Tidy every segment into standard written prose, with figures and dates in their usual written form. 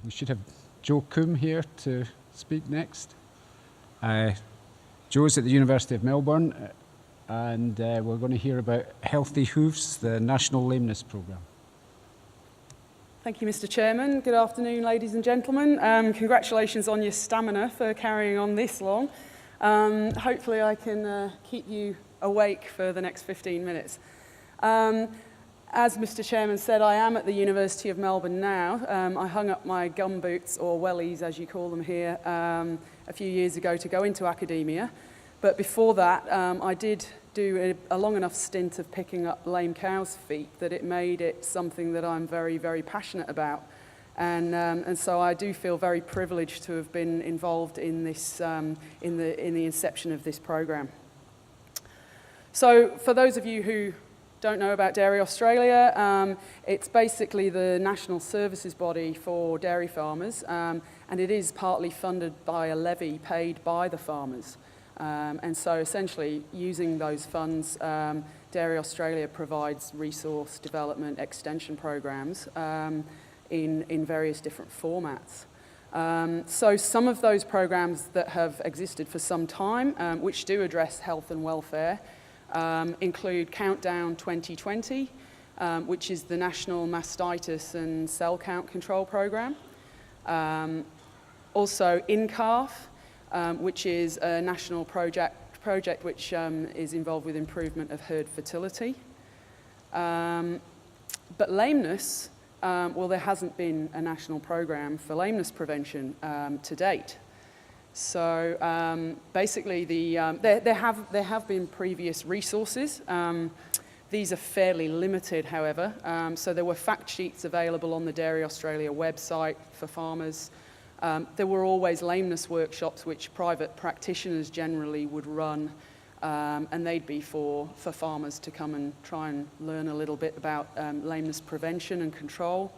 We should have Joe Coombe here to speak next. Joe's at the University of Melbourne, and we're going to hear about Healthy Hooves, the National Lameness Programme. Thank you, Mr. Chairman. Good afternoon, ladies and gentlemen. Congratulations on your stamina for carrying on this long. Hopefully I can keep you awake for the next 15 minutes. As Mr. Chairman said, I am at the University of Melbourne now. I hung up my gumboots, or wellies as you call them here, a few years ago to go into academia. But before that, I did do a long enough stint of picking up lame cows' feet that it made it something that I'm very, very passionate about. And so I do feel very privileged to have been involved in this, in the inception of this program. So for those of you who don't know about Dairy Australia, it's basically the national services body for dairy farmers, and it is partly funded by a levy paid by the farmers. And so essentially using those funds, Dairy Australia provides resource development extension programs in various different formats. So some of those programs that have existed for some time, which do address health and welfare, include Countdown 2020, which is the National Mastitis and Cell Count Control Programme. Also InCalf, which is a national project which is involved with improvement of herd fertility. But lameness, well, there hasn't been a national programme for lameness prevention to date. So basically, there have been previous resources. These are fairly limited, however. So there were fact sheets available on the Dairy Australia website for farmers. There were always lameness workshops which private practitioners generally would run, and they'd be for farmers to come and try and learn a little bit about lameness prevention and control.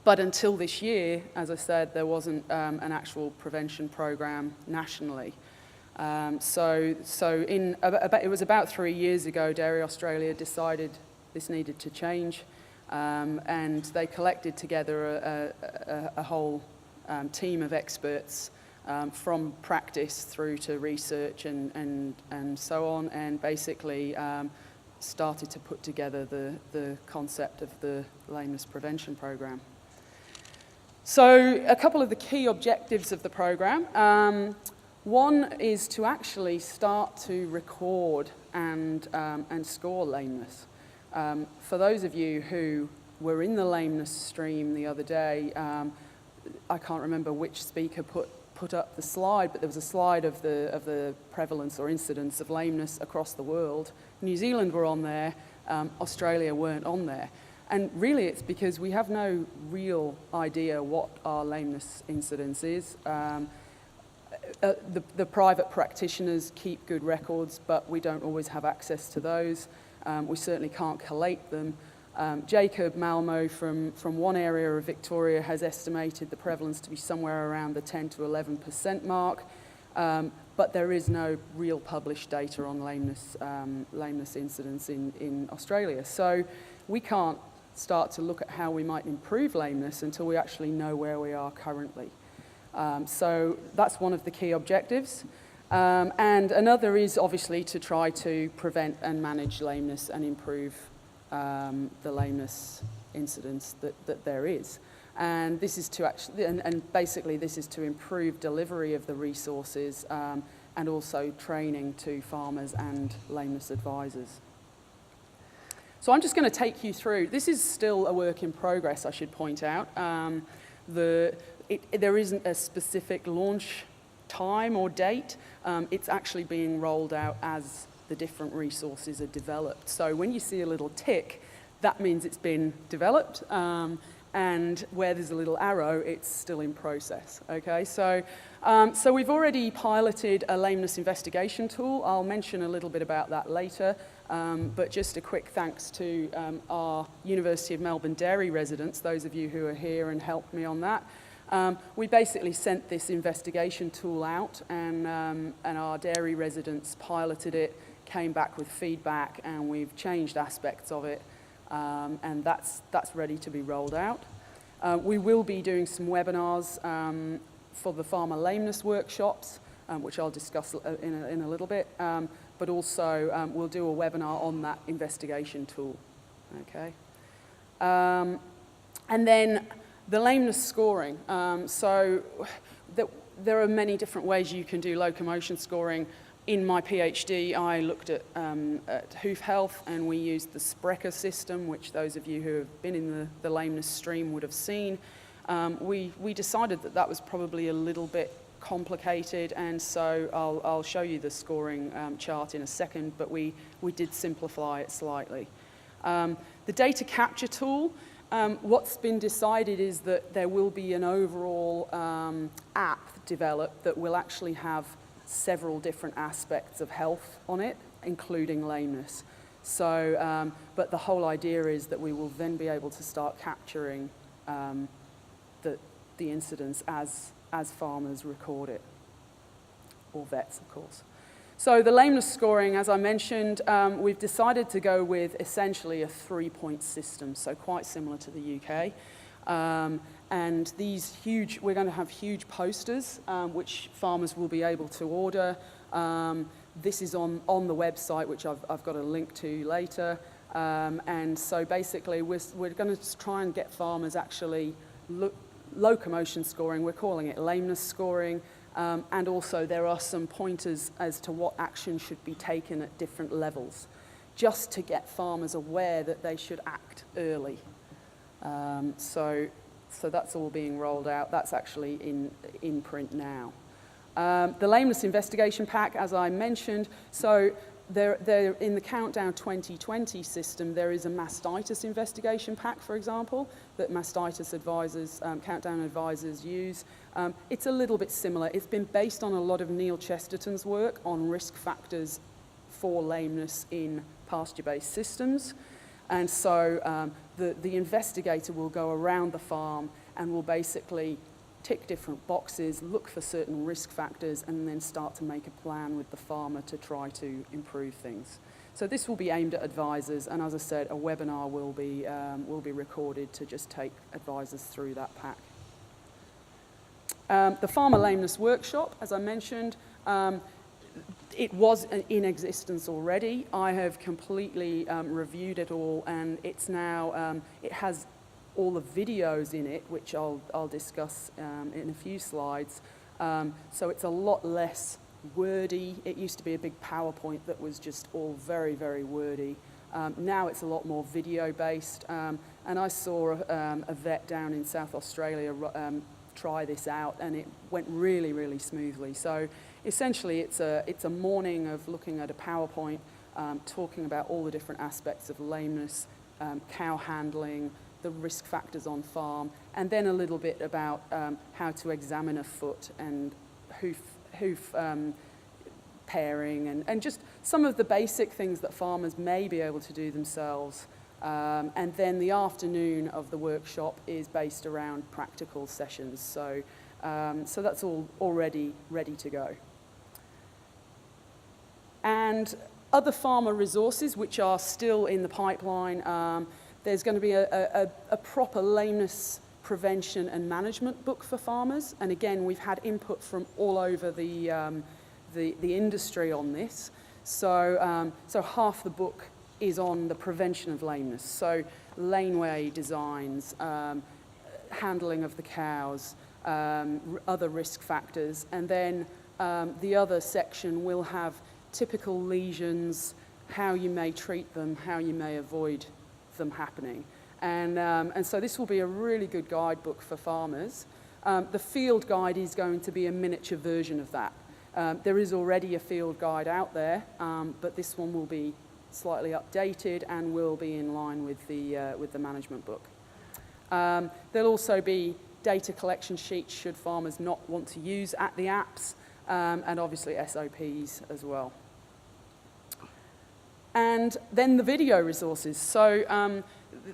But until this year, as I said, there wasn't an actual prevention program nationally. So it was about 3 years ago, Dairy Australia decided this needed to change, and they collected together a whole team of experts from practice through to research and so on, and basically started to put together the concept of the lameness prevention program. So a couple of the key objectives of the program. One is to actually start to record and score lameness. For those of you who were in the lameness stream the other day, I can't remember which speaker put up the slide, but there was a slide of the prevalence or incidence of lameness across the world. New Zealand were on there, Australia weren't on there. And really it's because we have no real idea what our lameness incidence is. The private practitioners keep good records, but we don't always have access to those. We certainly can't collate them. Jacob Malmo from one area of Victoria has estimated the prevalence to be somewhere around the 10 to 11% mark, but there is no real published data on lameness incidence in Australia. So we can't start to look at how we might improve lameness until we actually know where we are currently. So that's one of the key objectives. And another is obviously to try to prevent and manage lameness and improve the lameness incidence that there is. And this is to actually, and basically this is to improve delivery of the resources and also training to farmers and lameness advisors. So I'm just going to take you through, this is still a work in progress, I should point out. There isn't a specific launch time or date. It's actually being rolled out as the different resources are developed. So when you see a little tick, that means it's been developed, and where there's a little arrow, it's still in process, okay? So we've already piloted a lameness investigation tool. I'll mention a little bit about that later, but just a quick thanks to our University of Melbourne dairy residents, those of you who are here and helped me on that. We basically sent this investigation tool out, and our dairy residents piloted it, came back with feedback, and we've changed aspects of it, and that's ready to be rolled out. We will be doing some webinars for the farmer lameness workshops, which I'll discuss in a little bit, but also we'll do a webinar on that investigation tool. Okay. And then the lameness scoring. There are many different ways you can do locomotion scoring. In my PhD, I looked at hoof health, and we used the Sprecher system, which those of you who have been in the lameness stream would have seen. We decided that that was probably a little bit complicated, and so I'll show you the scoring chart in a second, but we did simplify it slightly. The data capture tool, what's been decided is that there will be an overall app developed that will actually have several different aspects of health on it, including lameness. So, but the whole idea is that we will then be able to start capturing the incidents as farmers record it, or vets, of course. So the lameness scoring, as I mentioned, we've decided to go with essentially a 3-point system, so quite similar to the UK. And we're going to have huge posters, which farmers will be able to order. This is on the website, which I've got a link to later. And so basically, we're going to try and get farmers actually locomotion scoring. We're calling it lameness scoring. And also there are some pointers as to what action should be taken at different levels, just to get farmers aware that they should act early. So that's all being rolled out. That's actually in print now. The lameness investigation pack, as I mentioned, so there in the Countdown 2020 system, there is a mastitis investigation pack, for example, that mastitis advisors, Countdown advisors use. It's a little bit similar. It's been based on a lot of Neil Chesterton's work on risk factors for lameness in pasture-based systems. And so the investigator will go around the farm and will basically tick different boxes, look for certain risk factors, and then start to make a plan with the farmer to try to improve things. So this will be aimed at advisors, and as I said, a webinar will be recorded to just take advisors through that pack. The Farmer Lameness Workshop, as I mentioned, it was in existence already. I have completely reviewed it all, and it's now, it has all the videos in it, which I'll discuss in a few slides. So it's a lot less wordy. It used to be a big PowerPoint that was just all very, very wordy. Now it's a lot more video-based. And I saw a vet down in South Australia try this out, and it went really, really smoothly. So essentially, it's a morning of looking at a PowerPoint, talking about all the different aspects of lameness, cow handling, the risk factors on farm, and then a little bit about how to examine a foot and hoof pairing, and just some of the basic things that farmers may be able to do themselves. And then the afternoon of the workshop is based around practical sessions. So that's all already ready to go. And other farmer resources which are still in the pipeline, there's going to be a proper lameness prevention and management book for farmers. And again, we've had input from all over the industry on this. So half the book is on the prevention of lameness. So laneway designs, handling of the cows, other risk factors. And then the other section will have typical lesions, how you may treat them, how you may avoid them happening. And so this will be a really good guidebook for farmers. The field guide is going to be a miniature version of that. There is already a field guide out there, but this one will be slightly updated and will be in line with the management book. There'll also be data collection sheets should farmers not want to use the apps, and obviously SOPs as well. And then the video resources. So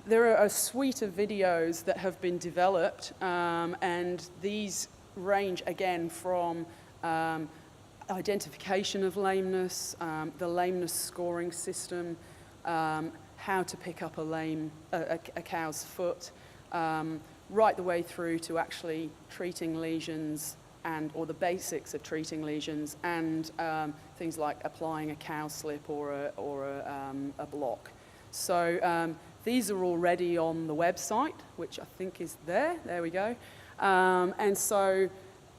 there are a suite of videos that have been developed, and these range again from identification of lameness, the lameness scoring system, how to pick up a cow's foot, right the way through to actually treating lesions or the basics of treating lesions, and things like applying a cow slip or a block. So these are already on the website, which I think is there. There we go. And so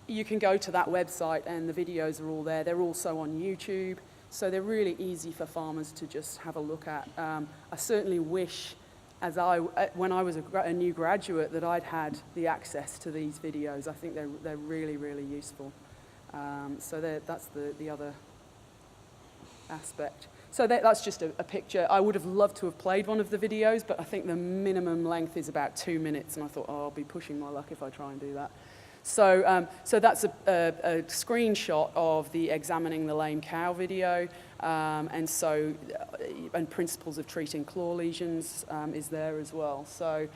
you can go to that website and the videos are all there. They're also on YouTube. So they're really easy for farmers to just have a look at. I certainly wish, when I was a new graduate, that I'd had the access to these videos. I think they're really, really useful. So that's the other aspect. So that's just a picture. I would have loved to have played one of the videos, but I think the minimum length is about 2 minutes, and I thought, I'll be pushing my luck if I try and do that. So that's a screenshot of the Examining the Lame Cow video, and Principles of Treating Claw Lesions is there as well. So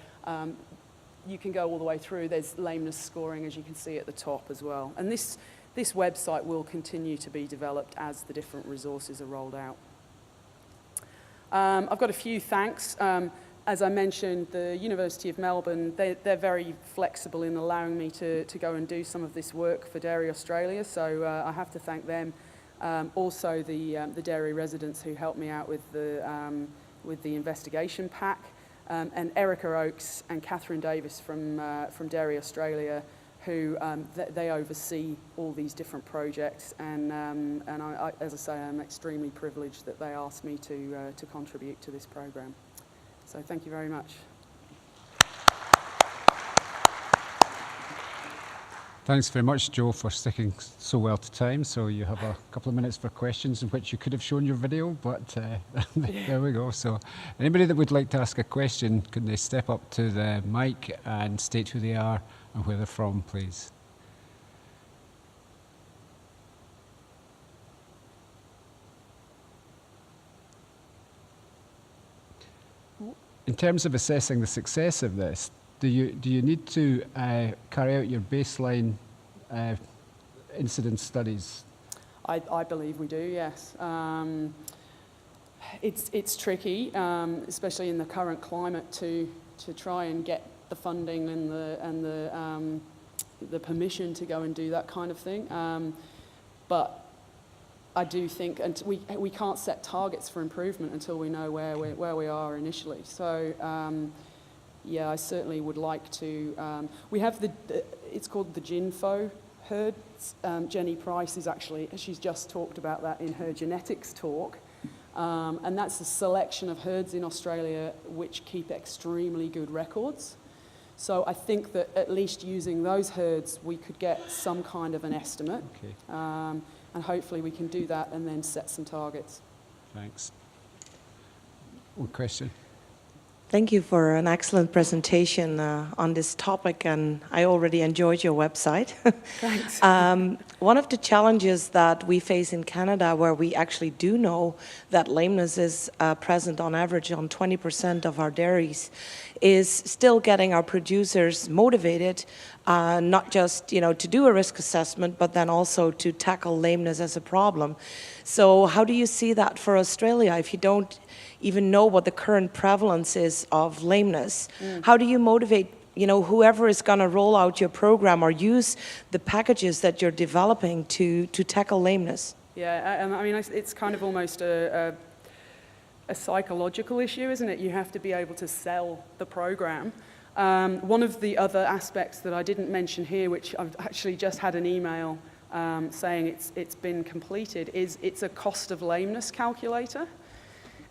you can go all the way through. There's lameness scoring, as you can see at the top as well. And this website will continue to be developed as the different resources are rolled out. I've got a few thanks. As I mentioned, the University of Melbourne, they're very flexible in allowing me to go and do some of this work for Dairy Australia, so I have to thank them. Also the dairy residents who helped me out with the investigation pack, and Erica Oakes and Catherine Davis from Dairy Australia, who they oversee all these different projects, and I, as I say, I'm extremely privileged that they asked me to contribute to this program. So thank you very much. Thanks very much, Joe, for sticking so well to time. So you have a couple of minutes for questions in which you could have shown your video, but there we go. So anybody that would like to ask a question, could they step up to the mic and state who they are and where they're from, please? In terms of assessing the success of this, do you need to carry out your baseline incidence studies? I believe we do, yes. It's tricky, especially in the current climate, to try and get the funding and the permission to go and do that kind of thing. But I do think, and we can't set targets for improvement until we know where we are initially. So, yeah, I certainly would like to. We have it's called the GINFO herds. Jenny Price she's just talked about that in her genetics talk. And that's a selection of herds in Australia which keep extremely good records. So I think that at least using those herds, we could get some kind of an estimate. Okay. And hopefully we can do that and then set some targets. Thanks. One question. Thank you for an excellent presentation on this topic, and I already enjoyed your website. Thanks. One of the challenges that we face in Canada, where we actually do know that lameness is present on average on 20% of our dairies, is still getting our producers motivated, not just to do a risk assessment, but then also to tackle lameness as a problem. So how do you see that for Australia? If you don't even know what the current prevalence is of lameness, how do you motivate whoever is going to roll out your program or use the packages that you're developing to tackle lameness? Yeah, I mean, it's kind of almost a psychological issue, isn't it? You have to be able to sell the program. One of the other aspects that I didn't mention here, which I've actually just had an email saying it's been completed, is it's a cost of lameness calculator.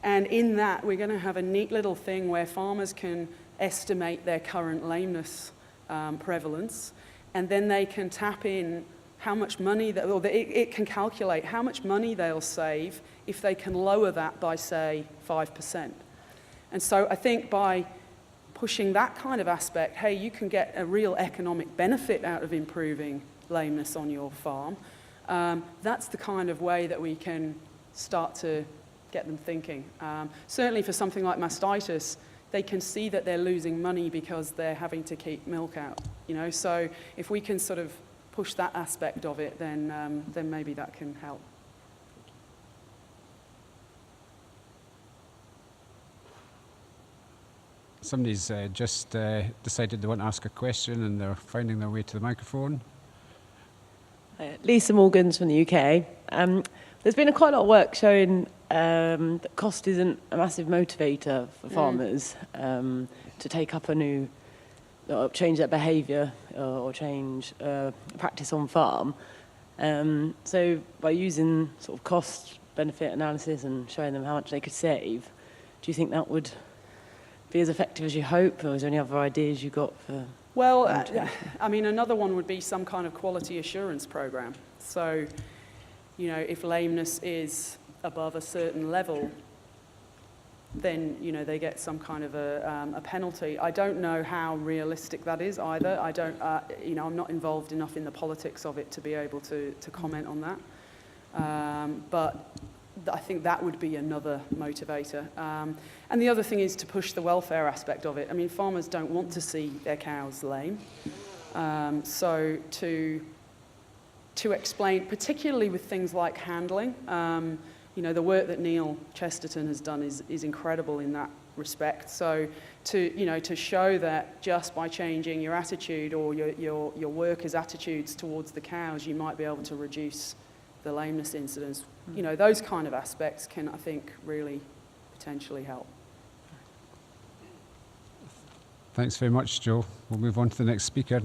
And in that, we're going to have a neat little thing where farmers can estimate their current lameness prevalence, and then they can tap in how much money, it can calculate how much money they'll save if they can lower that by, say, 5%. And so I think by pushing that kind of aspect, hey, you can get a real economic benefit out of improving lameness on your farm. That's the kind of way that we can start to get them thinking. Certainly for something like mastitis, they can see that they're losing money because they're having to keep milk out. So if we can sort of push that aspect of it, then maybe that can help. Somebody's just decided they want to ask a question and they're finding their way to the microphone. Lisa Morgans from the UK. There's been quite a lot of work showing that cost isn't a massive motivator for farmers to take up a new, change their behaviour or change practice on farm. So by using sort of cost-benefit analysis and showing them how much they could save, do you think that would be as effective as you hope, or is there any other ideas you got for? Well, I mean, another one would be some kind of quality assurance program. So, you know, if lameness is above a certain level, then, you know, they get some kind of a penalty. I don't know how realistic that is either. I don't, you know, I'm not involved enough in the politics of it to be able to comment on that. But I think that would be another motivator. And the other thing is to push the welfare aspect of it. I mean, farmers don't want to see their cows lame. So to explain, particularly with things like handling, you know, the work that Neil Chesterton has done is incredible in that respect. So to show that just by changing your attitude or your workers' attitudes towards the cows, you might be able to reduce the lameness incidence. You know, those kind of aspects can, I think, really potentially help. Thanks very much, Joe. We'll move on to the next speaker.